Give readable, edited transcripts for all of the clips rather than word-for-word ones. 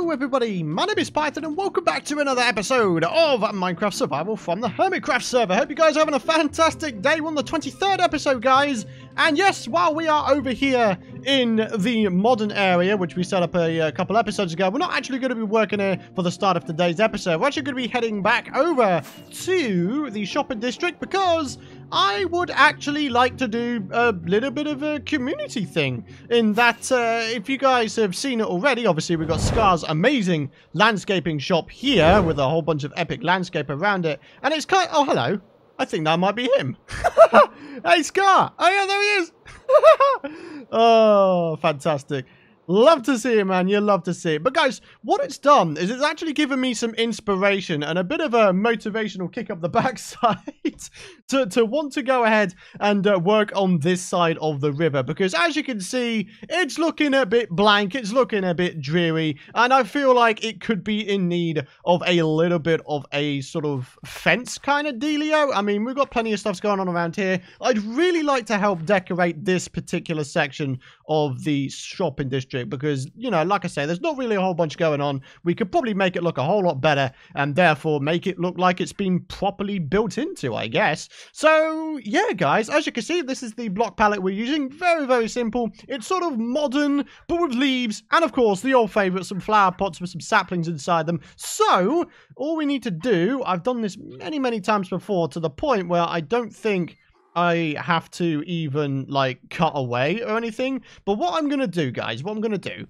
Hello everybody, my name is Python and welcome back to another episode of Minecraft Survival from the Hermitcraft server. Hope you guys are having a fantastic day. We're on the 23rd episode, guys. And yes, while we are over here in the modern area, which we set up a couple episodes ago, we're not actually going to be working here for the start of today's episode. We're actually going to be heading back over to the shopping district because I would actually like to do a little bit of a community thing in that if you guys have seen it already, obviously we've got Scar's amazing landscaping shop here with a whole bunch of epic landscape around it. And it's kind of, oh, hello. I think that might be him. Hey, Scar. Oh, yeah, there he is. Oh, fantastic. Love to see it, man. You love to see it. But guys, what it's done is it's actually given me some inspiration and a bit of a motivational kick up the backside to want to go ahead and work on this side of the river. Because as you can see, it's looking a bit blank. It's looking a bit dreary. And I feel like it could be in need of a little bit of a sort of fence kind of dealio. I mean, we've got plenty of stuff going on around here. I'd really like to help decorate this particular section of the shopping district. Because, you know, like I say, there's not really a whole bunch going on. We could probably make it look a whole lot better and therefore make it look like it's been properly built into, I guess. So, yeah, guys, as you can see, this is the block palette we're using. Very, very simple. It's sort of modern, but with leaves and, of course, the old favourite, some flower pots with some saplings inside them. So, all we need to do, I've done this many, many times before to the point where I don't think I have to even, like, cut away or anything. But what I'm going to do, guys, what I'm going to do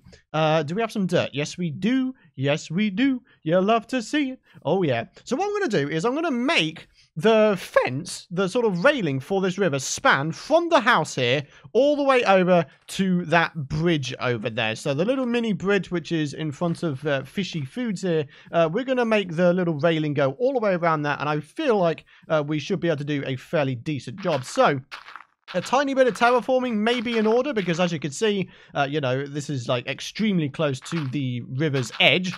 we have some dirt? Yes, we do. Yes, we do. You love to see it. Oh, yeah. So what I'm going to do is I'm going to make the fence, the sort of railing for this river, span from the house here all the way over to that bridge over there. So the little mini bridge, which is in front of Fishy Foods here, we're going to make the little railing go all the way around that. And I feel like we should be able to do a fairly decent job. So a tiny bit of terraforming may be in order because, as you can see, you know, this is like extremely close to the river's edge.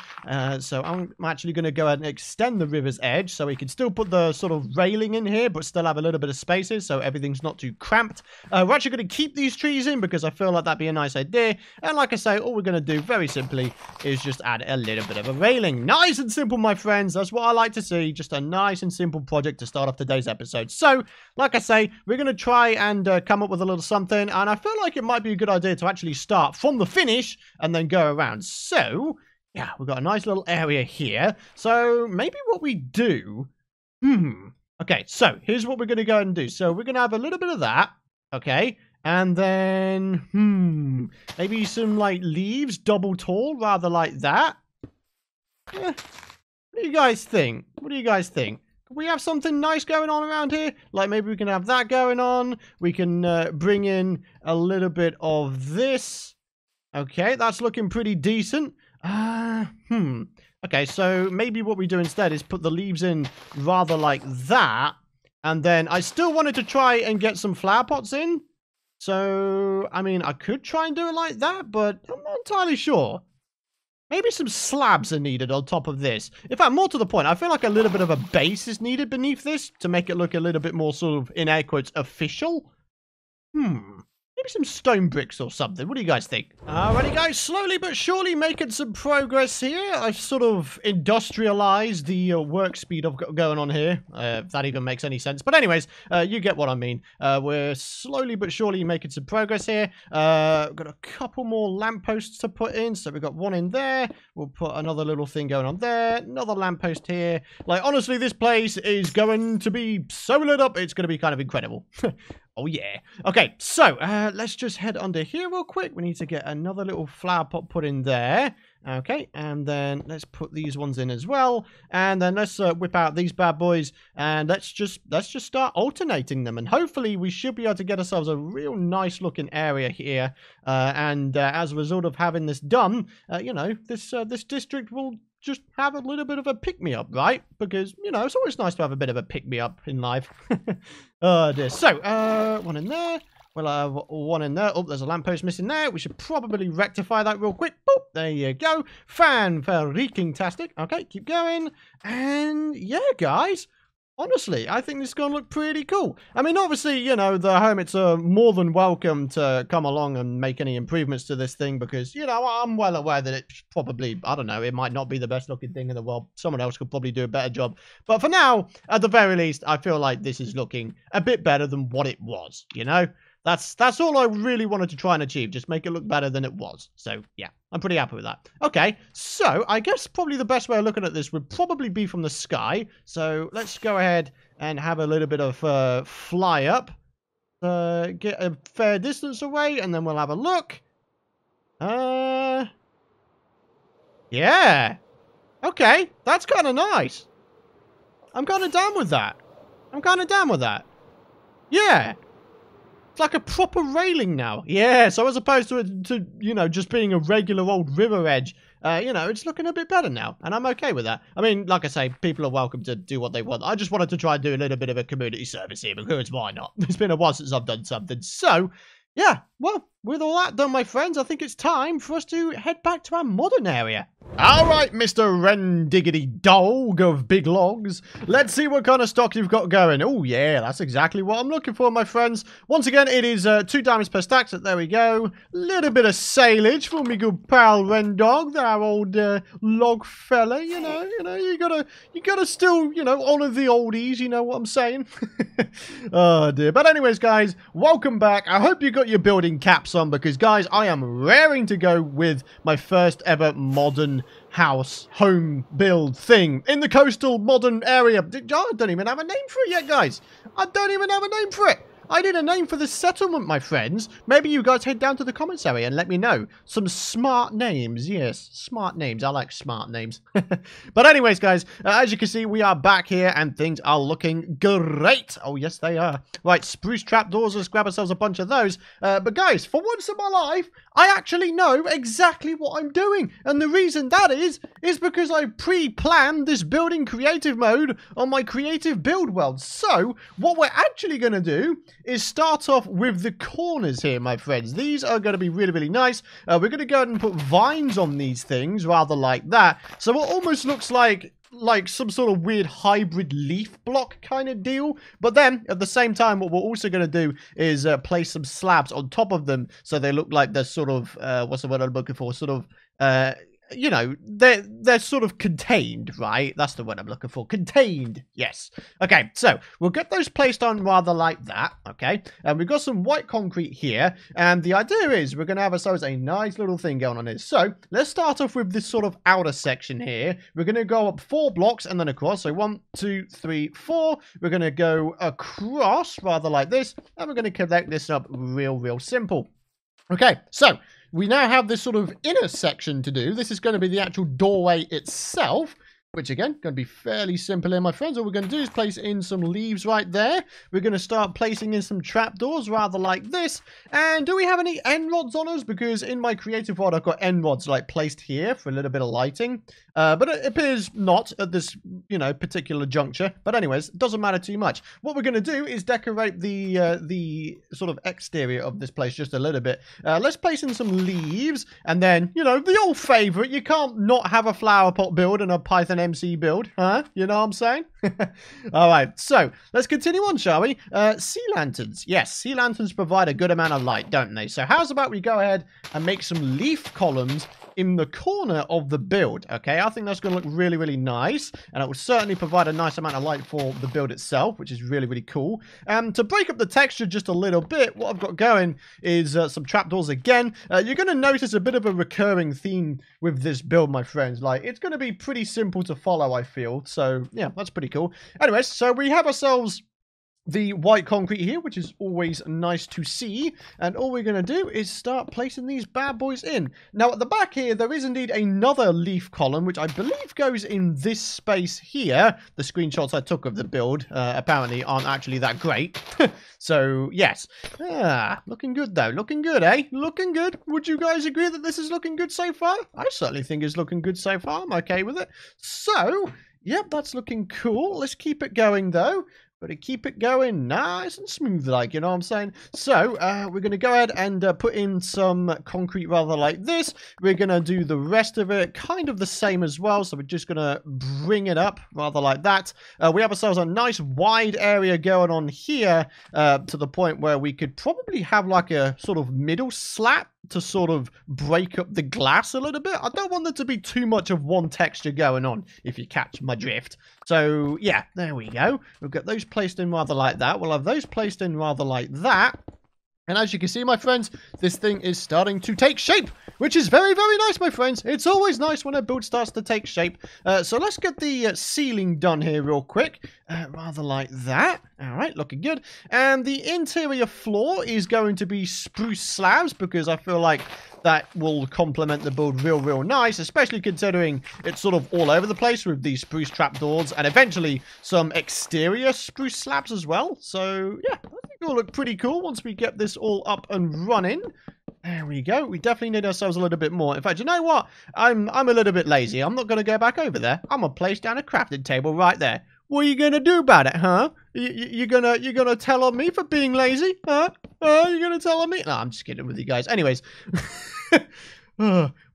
So I'm actually going to go ahead and extend the river's edge so we can still put the sort of railing in here, but still have a little bit of spaces so everything's not too cramped. We're actually going to keep these trees in because I feel like that'd be a nice idea. And like I say, all we're going to do very simply is just add a little bit of a railing. Nice and simple, my friends. That's what I like to see. Just a nice and simple project to start off today's episode. So, like I say, we're going to try and come up with a little something, and I feel like it might be a good idea to actually start from the finish and then go around. So, yeah, we've got a nice little area here. So, maybe what we do... Okay, so, here's what we're going to go ahead and do. So, we're going to have a little bit of that, okay? And then, maybe some, like, leaves, double tall, rather like that. What do you guys think? What do you guys think? We have something nice going on around here. Like maybe we can have that going on. We can bring in a little bit of this. Okay, that's looking pretty decent. Okay, so maybe what we do instead is put the leaves in rather like that. And then I still wanted to try and get some flower pots in. So, I mean, I could try and do it like that, but I'm not entirely sure. Maybe some slabs are needed on top of this. In fact, more to the point, I feel like a little bit of a base is needed beneath this to make it look a little bit more sort of, in air quotes, official. Maybe some stone bricks or something. What do you guys think? Alrighty, guys. Slowly but surely making some progress here. I've sort of industrialized the work speed of going on here. If that even makes any sense. But anyways, you get what I mean. We're slowly but surely making some progress here. Got a couple more lampposts to put in. So we've got one in there. We'll put another little thing going on there. Another lamppost here. Like, honestly, this place is going to be so lit up. It's going to be kind of incredible. Oh, yeah. Okay, so let's just head under here real quick. We need to get another little flower pot put in there. Okay, and then let's put these ones in as well. And then let's whip out these bad boys. And let's just start alternating them. And hopefully we should be able to get ourselves a real nice looking area here. And as a result of having this done, you know, this district will just have a little bit of a pick-me-up, right? Because, you know, it's always nice to have a bit of a pick-me-up in life. Oh, dear. So, one in there. We'll have one in there. Oh, there's a lamppost missing there. We should probably rectify that real quick. Boop, there you go. Fan-freaking-tastic. Okay, keep going. And, yeah, guys. Honestly, I think this is going to look pretty cool. I mean, obviously, you know, the hermits are more than welcome to come along and make any improvements to this thing because, you know, I'm well aware that it's probably, I don't know, it might not be the best looking thing in the world. Someone else could probably do a better job. But for now, at the very least, I feel like this is looking a bit better than what it was, you know? That's all I really wanted to try and achieve. Just make it look better than it was. So, yeah, I'm pretty happy with that. Okay, so I guess probably the best way of looking at this would probably be from the sky. So let's go ahead and have a little bit of fly up. Get a fair distance away, and then we'll have a look. Yeah. Okay, that's kind of nice. I'm kind of down with that. Yeah. It's like a proper railing now. Yeah, so as opposed to you know, just being a regular old river edge, you know, it's looking a bit better now, and I'm okay with that. I mean, like I say, people are welcome to do what they want. I just wanted to try and do a little bit of a community service here, because why not? It's been a while since I've done something. So, yeah, well, with all that done, my friends, I think it's time for us to head back to our modern area. All right, Mr. Rendiggity Dog of Big Logs. Let's see what kind of stock you've got going. Oh, yeah, that's exactly what I'm looking for, my friends. Once again, it is 2 diamonds per stack, so there we go. Little bit of sailage for me good pal Rendog, our old log fella, you know, you gotta still, you know, honor the oldies, you know what I'm saying? Oh, dear. But anyways, guys, welcome back. I hope you got your building caps on, because, guys, I am raring to go with my first ever modern house home build thing in the coastal modern area. I don't even have a name for it yet, guys. I don't even have a name for it. I need a name for this settlement, my friends. Maybe you guys head down to the comments area and let me know. Some smart names. Yes, smart names. I like smart names. But anyways, guys, as you can see, we are back here and things are looking great. Oh, yes, they are. Right, spruce trapdoors. Let's grab ourselves a bunch of those. But guys, for once in my life, I actually know exactly what I'm doing. And the reason that is because I pre-planned this building creative mode on my creative build world. So what we're actually going to do is start off with the corners here, my friends. These are going to be really, really nice. We're going to go ahead and put vines on these things, rather like that. So it almost looks like some sort of weird hybrid leaf block kind of deal. But then, at the same time, what we're also going to do is place some slabs on top of them, so they look like they're sort of, what's the word I'm looking for? Sort of, you know, they're sort of contained, right? That's the word I'm looking for. Contained, yes. Okay, so we'll get those placed on rather like that, okay? And we've got some white concrete here, and the idea is we're going to have ourselves a nice little thing going on here. So let's start off with this sort of outer section here. We're going to go up 4 blocks and then across. So 1, 2, 3, 4. We're going to go across rather like this, and we're going to connect this up real simple. Okay, so we now have this sort of inner section to do. This is going to be the actual doorway itself, which again, going to be fairly simple here, my friends. All we're going to do is place in some leaves right there. We're going to start placing in some trapdoors, rather like this. And do we have any end rods on us? Because in my creative world, I've got end rods like placed here for a little bit of lighting. But it appears not at this, you know, particular juncture. But anyways, it doesn't matter too much. What we're going to do is decorate the sort of exterior of this place just a little bit. Let's place in some leaves. And then, you know, the old favorite. You can't not have a flower pot build and a Python MC build, huh? You know what I'm saying? All right, so let's continue on, shall we? Sea lanterns. Yes, sea lanterns provide a good amount of light, don't they? So how's about we go ahead and make some leaf columns in the corner of the build, okay? I think that's going to look really nice, and it will certainly provide a nice amount of light for the build itself, which is really cool. To break up the texture just a little bit, what I've got going is some trapdoors again. You're going to notice a bit of a recurring theme with this build, my friends. Like, it's going to be pretty simple to follow, I feel. So, yeah, that's pretty cool. Anyways, so we have ourselves the white concrete here, which is always nice to see. And all we're going to do is start placing these bad boys in. Now, at the back here, there is indeed another leaf column, which I believe goes in this space here. The screenshots I took of the build apparently aren't actually that great. So, yes. Looking good, though. Looking good, eh? Looking good. Would you guys agree that this is looking good so far? I certainly think it's looking good so far. I'm okay with it. So, yep, that's looking cool. Let's keep it going, though. But to keep it going nice and smooth like, you know what I'm saying? So, we're going to go ahead and put in some concrete rather like this. We're going to do the rest of it kind of the same as well. So we're just going to bring it up rather like that. We have ourselves a nice wide area going on here to the point where we could probably have like a sort of middle slat to sort of break up the glass a little bit. I don't want there to be too much of one texture going on, if you catch my drift. So, yeah, there we go. We've got those placed in rather like that. We'll have those placed in rather like that. And as you can see, my friends, this thing is starting to take shape, which is very, very nice, my friends. It's always nice when a build starts to take shape. So let's get the ceiling done here real quick. Rather like that. All right, looking good. And the interior floor is going to be spruce slabs because I feel like that will complement the build real, real nice, especially considering it's sort of all over the place with these spruce trapdoors and eventually some exterior spruce slabs as well. So, yeah, I think it'll look pretty cool once we get this all up and running. There we go. We definitely need ourselves a little bit more. In fact, you know what? I'm a little bit lazy. I'm not going to go back over there. I'm going to place down a crafting table right there. What are you going to do about it, huh? You're gonna tell on me for being lazy, huh? You're gonna tell on me? No, I'm just kidding with you guys. Anyways.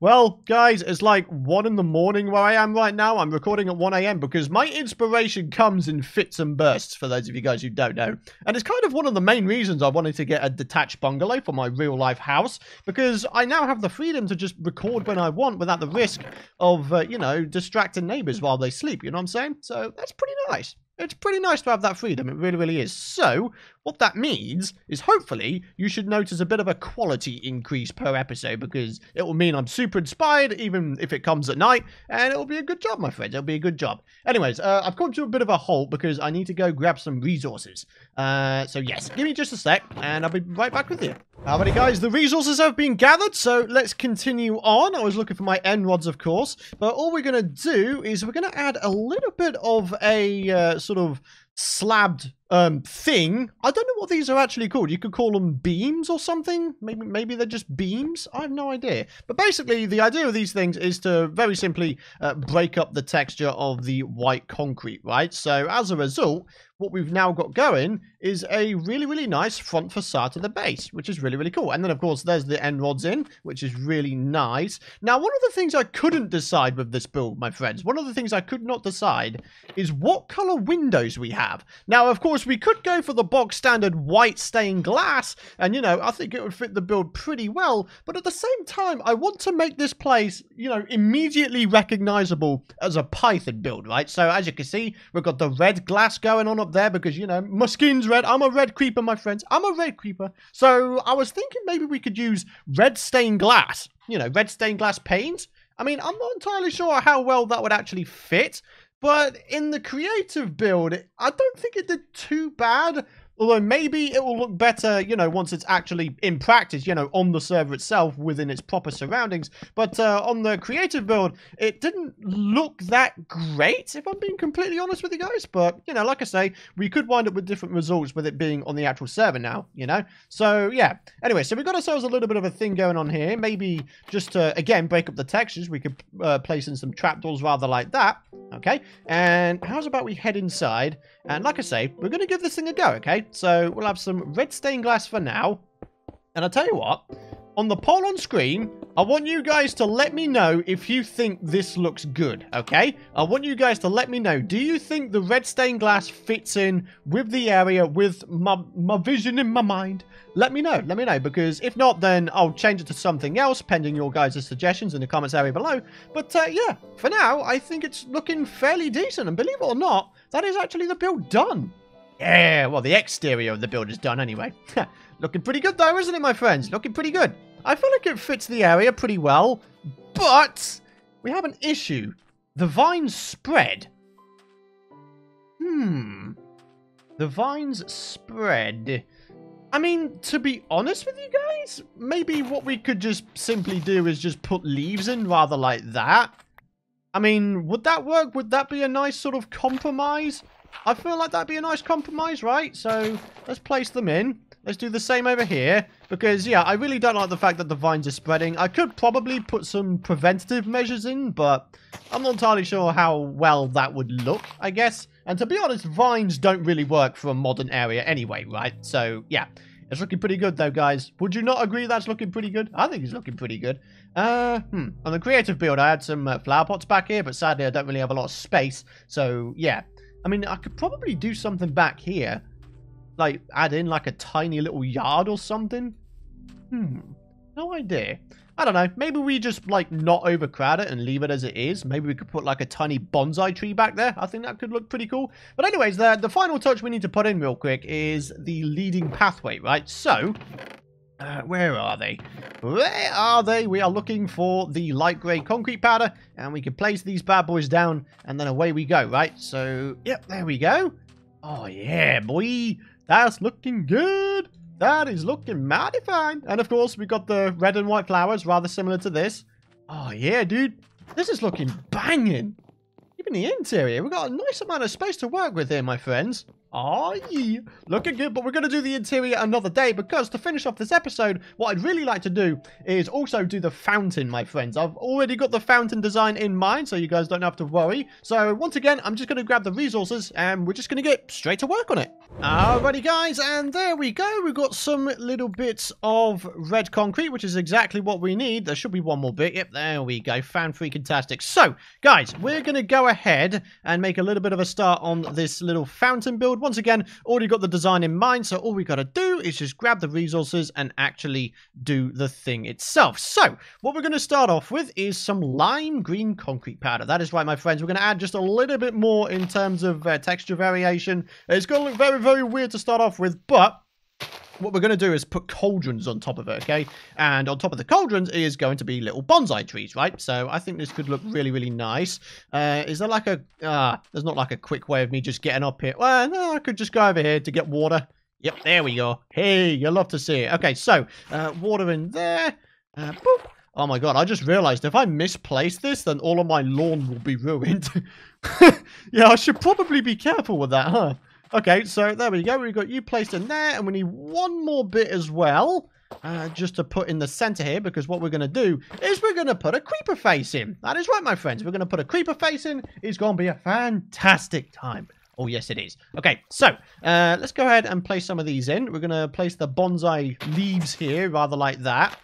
Well, guys, it's like 1 in the morning where I am right now. I'm recording at 1 a.m. because my inspiration comes in fits and bursts, for those of you guys who don't know. And it's kind of one of the main reasons I wanted to get a detached bungalow for my real-life house, because I now have the freedom to just record when I want without the risk of, you know, distracting neighbors while they sleep, you know what I'm saying? So that's pretty nice. It's pretty nice to have that freedom. It really, really is. So, what that means is hopefully you should notice a bit of a quality increase per episode because it will mean I'm super inspired even if it comes at night and it'll be a good job, my friends. It'll be a good job. Anyways, I've come to a bit of a halt because I need to go grab some resources. So, yes, give me just a sec and I'll be right back with you. Alrighty, guys, the resources have been gathered, so let's continue on. I was looking for my end rods, of course, but all we're going to do is we're going to add a little bit of a sort of slabbed thing. I don't know what these are actually called. You could call them beams or something. Maybe they're just beams. I have no idea. But basically, the idea of these things is to very simply break up the texture of the white concrete, right? So as a result, what we've now got going is a really, really nice front facade to the base, which is really, really cool. And then, of course, there's the end rods in, which is really nice. Now, one of the things I couldn't decide with this build, my friends, one of the things I could not decide is what color windows we have. Now, of course, we could go for the box standard white stained glass, and, you know, I think it would fit the build pretty well. But at the same time, I want to make this place, you know, immediately recognizable as a Python build, right? So, as you can see, we've got the red glass going on up there because, you know, my skin's red. I'm a red creeper, my friends. I'm a red creeper. So I was thinking maybe we could use red stained glass, you know, red stained glass panes. I mean, I'm not entirely sure how well that would actually fit, but in the creative build, I don't think it did too bad. Although maybe it will look better, you know, once it's actually in practice, you know, on the server itself within its proper surroundings. But on the creative build, it didn't look that great, if I'm being completely honest with you guys. But, you know, like I say, we could wind up with different results with it being on the actual server now, you know. So, yeah. Anyway, so we've got ourselves a little bit of a thing going on here. Maybe just to, again, break up the textures, we could place in some trapdoors rather like that. Okay. And how's about we head inside? And like I say, we're going to give this thing a go, okay? So we'll have some red stained glass for now. And I'll tell you what, on the poll on screen, I want you guys to let me know if you think this looks good, okay? I want you guys to let me know, do you think the red stained glass fits in with the area, with my vision in my mind? Let me know, because if not, then I'll change it to something else, pending your guys' suggestions in the comments area below. But yeah, for now, I think it's looking fairly decent, and believe it or not, that is actually the build done. Yeah, well, the exterior of the build is done anyway. Looking pretty good though, isn't it, my friends? Looking pretty good. I feel like it fits the area pretty well, but we have an issue. The vines spread. The vines spread. I mean, to be honest with you guys, maybe what we could just simply do is just put leaves in rather like that. I mean, would that work? Would that be a nice sort of compromise? I feel like that'd be a nice compromise, right? So let's place them in. let's do the same over here. Because, yeah, I really don't like the fact that the vines are spreading. I could probably put some preventative measures in, but I'm not entirely sure how well that would look, I guess. And to be honest, vines don't really work for a modern area anyway, right? So, yeah. It's looking pretty good, though, guys. Would you not agree that's looking pretty good? I think it's looking pretty good. On the creative build, I had some flower pots back here, but sadly, I don't really have a lot of space. So, yeah. I mean, I could probably do something back here. Like, add in, like, a tiny little yard or something. No idea. I don't know. Maybe we just, like, not overcrowd it and leave it as it is. Maybe we could put, like, a tiny bonsai tree back there. I think that could look pretty cool. But anyways, the final touch we need to put in real quick is the leading pathway, right? So, where are they? Where are they? We are looking for the light grey concrete powder. And we can place these bad boys down. And then away we go, right? So, yep, there we go. Oh, yeah, boy. That's looking good. That is looking mighty fine. And of course, we got the red and white flowers, rather similar to this. Oh, yeah, dude. This is looking banging. Even the interior, we've got a nice amount of space to work with here, my friends. Oh, yeah. Looking good, but we're going to do the interior another day because to finish off this episode, what I'd really like to do is also do the fountain, my friends. I've already got the fountain design in mind, so you guys don't have to worry. So, once again, I'm just going to grab the resources and we're just going to get straight to work on it. Alrighty, guys, and there we go. We've got some little bits of red concrete, which is exactly what we need. There should be one more bit. Yep, there we go. Fan-freaking-tastic. So, guys, we're going to go ahead and make a little bit of a start on this little fountain build. Once again, already got the design in mind, so all we got to do is just grab the resources and actually do the thing itself. So, what we're going to start off with is some lime green concrete powder. That is right, my friends. We're going to add just a little bit more in terms of texture variation. It's going to look very, very weird to start off with, but what we're going to do is put cauldrons on top of it, okay? And on top of the cauldrons is going to be little bonsai trees, right? So I think this could look really, really nice. Is there like a... there's not like a quick way of me just getting up here. Well, no, I could just go over here to get water. Yep, there we go. Hey, you'll love to see it. Okay, so water in there. Boop. Oh my god, I just realized if I misplace this, then all of my lawn will be ruined. Yeah, I should probably be careful with that, huh? Okay, so there we go. We've got you placed in there, and we need one more bit as well, just to put in the center here, because what we're going to do is we're going to put a creeper face in. That is right, my friends. We're going to put a creeper face in. It's going to be a fantastic time. Oh, yes, it is. Okay, so let's go ahead and place some of these in. We're going to place the bonsai leaves here, rather like that.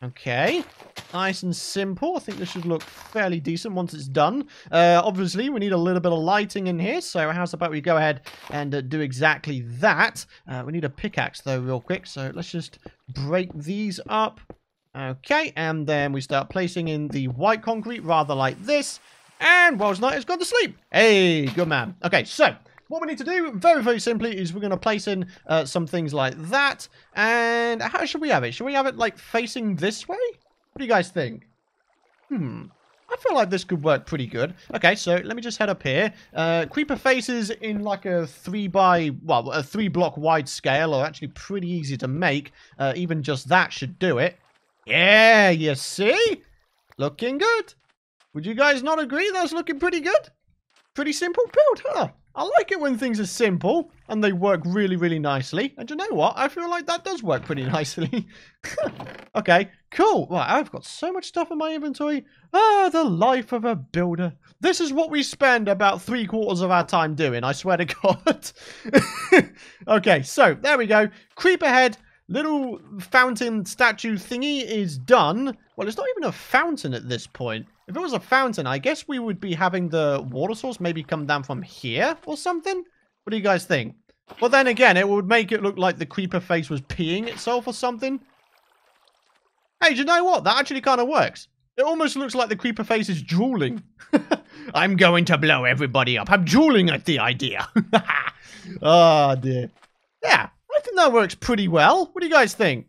Okay, nice and simple. I think this should look fairly decent once it's done. Obviously, we need a little bit of lighting in here, so how's about we go ahead and do exactly that. We need a pickaxe, though, real quick, so let's just break these up. Okay, and then we start placing in the white concrete, rather like this. And Wells Knight has gone to sleep. Hey, good man. Okay, so what we need to do, very, very simply, is we're going to place in some things like that. And how should we have it? Should we have it, like, facing this way? What do you guys think? I feel like this could work pretty good. Okay, so let me just head up here. Creeper faces in, like, a 3 block wide scale are actually pretty easy to make. Even just that should do it. Yeah, you see? Looking good. Would you guys not agree that's looking pretty good? Pretty simple build, huh? I like it when things are simple and they work really, really nicely. And you know what? I feel like that does work pretty nicely. Okay, cool. Right, I've got so much stuff in my inventory. Ah, the life of a builder. This is what we spend about 3/4 of our time doing, I swear to God. Okay, so there we go. Creeper head. Little fountain statue thingy is done. Well, it's not even a fountain at this point. If it was a fountain, I guess we would be having the water source maybe come down from here or something. What do you guys think? Well, then again, it would make it look like the creeper face was peeing itself or something. Hey, do you know what? That actually kind of works. It almost looks like the creeper face is drooling. I'm going to blow everybody up. I'm drooling at the idea. Oh, dear. Yeah. I think that works pretty well. What do you guys think?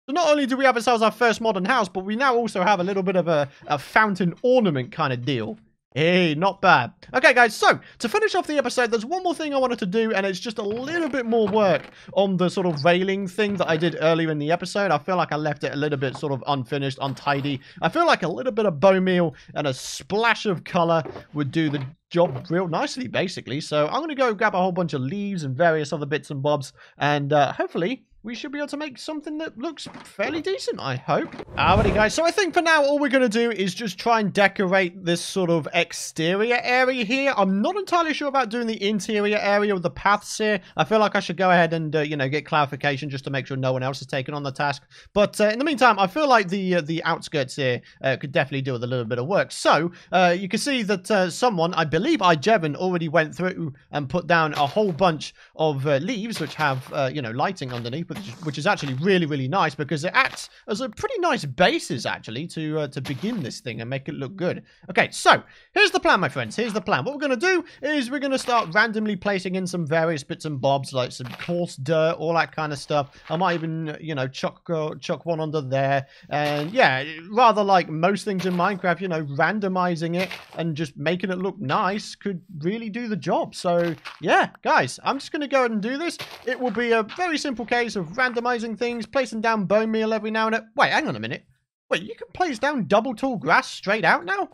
So not only do we have ourselves our first modern house, but we now also have a little bit of a fountain ornament kind of deal. Hey, not bad. Okay, guys, so to finish off the episode, there's one more thing I wanted to do, and it's just a little bit more work on the sort of railing thing that I did earlier in the episode. I feel like I left it a little bit sort of unfinished, untidy. I feel like a little bit of bone meal and a splash of color would do the job real nicely, basically. So I'm going to go grab a whole bunch of leaves and various other bits and bobs, and hopefully we should be able to make something that looks fairly decent, I hope. Alrighty, guys. So I think for now, all we're going to do is just try and decorate this sort of exterior area here. I'm not entirely sure about doing the interior area with the paths here. I feel like I should go ahead and, you know, get clarification just to make sure no one else has taken on the task. But in the meantime, I feel like the outskirts here could definitely do with a little bit of work. So you can see that someone, I believe Gavin, already went through and put down a whole bunch of leaves which have, you know, lighting underneath, which is actually really, really nice because it acts as a pretty nice basis, actually, to begin this thing and make it look good. Okay, so here's the plan, my friends. Here's the plan. What we're going to do is we're going to start randomly placing in some various bits and bobs, like some coarse dirt, all that kind of stuff. I might even, you know, chuck one under there. And yeah, rather like most things in Minecraft, you know, randomizing it and just making it look nice could really do the job. So yeah, guys, I'm just going to go ahead and do this. It will be a very simple case of randomizing things, placing down bone meal every now and then. Wait, hang on a minute. Wait, you can place down double tall grass straight out now?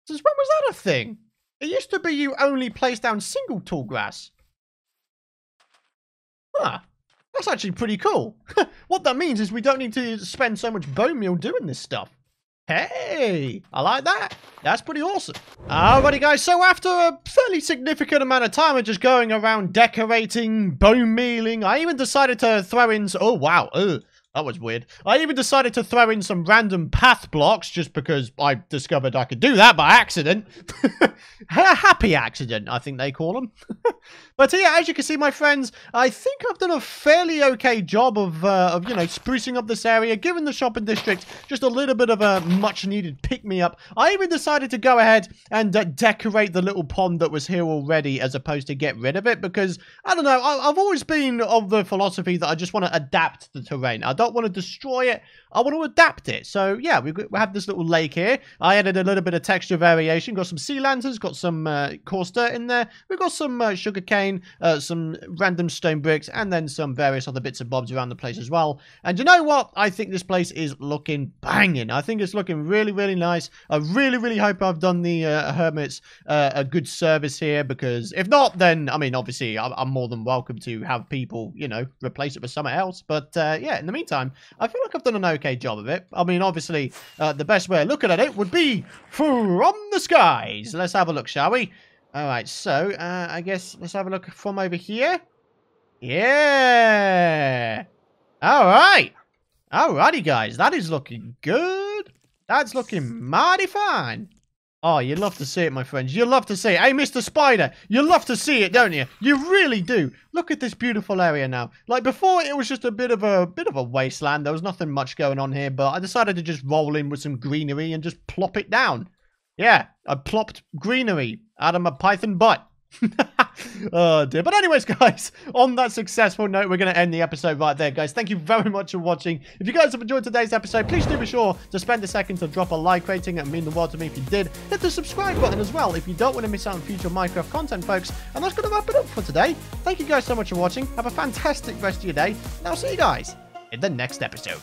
Since when was that a thing? It used to be you only place down single tall grass. Huh. That's actually pretty cool. What that means is we don't need to spend so much bone meal doing this stuff. Hey, I like that. That's pretty awesome. Alrighty, guys. So after a fairly significant amount of time of just going around decorating, bone mealing, I even decided to throw in... Oh, wow. Ugh. That was weird. I even decided to throw in some random path blocks just because I discovered I could do that by accident. A happy accident, I think they call them. But yeah, as you can see, my friends, I think I've done a fairly okay job of you know, sprucing up this area, giving the shopping district just a little bit of a much-needed pick-me-up. I even decided to go ahead and decorate the little pond that was here already as opposed to get rid of it because, I don't know, I've always been of the philosophy that I just want to adapt the terrain. I don't want to destroy it. I want to adapt it. So yeah, we have this little lake here. I added a little bit of texture variation. Got some sea lanterns. Got some coarse dirt in there. We've got some sugar cane, some random stone bricks, and then some various other bits and bobs around the place as well. And you know what? I think this place is looking banging. I think it's looking really, really nice. I really, really hope I've done the hermits a good service here because if not, then, I mean, obviously, I'm more than welcome to have people, you know, replace it with something else. But yeah, in the meantime, I feel like I've done an okay job of it. I mean, obviously, the best way of looking at it would be from the skies. Let's have a look, shall we? All right, so I guess let's have a look from over here. Yeah. All right. Alrighty, guys. That is looking good. That's looking mighty fine. Oh, you love to see it, my friends. You love to see it. Hey, Mr. Spider, you love to see it, don't you? You really do. Look at this beautiful area now. Like before, it was just a bit of a wasteland. There was nothing much going on here, but I decided to just roll in with some greenery and just plop it down. Yeah, I plopped greenery out of my python butt. Oh dear. But anyways, guys, on that successful note, we're going to end the episode right there, guys. Thank you very much for watching. If you guys have enjoyed today's episode, please do be sure to spend a second to drop a like rating. It would mean the world to me if you did. Hit the subscribe button as well if you don't want to miss out on future Minecraft content, folks. And that's going to wrap it up for today. Thank you guys so much for watching. Have a fantastic rest of your day. And I'll see you guys in the next episode.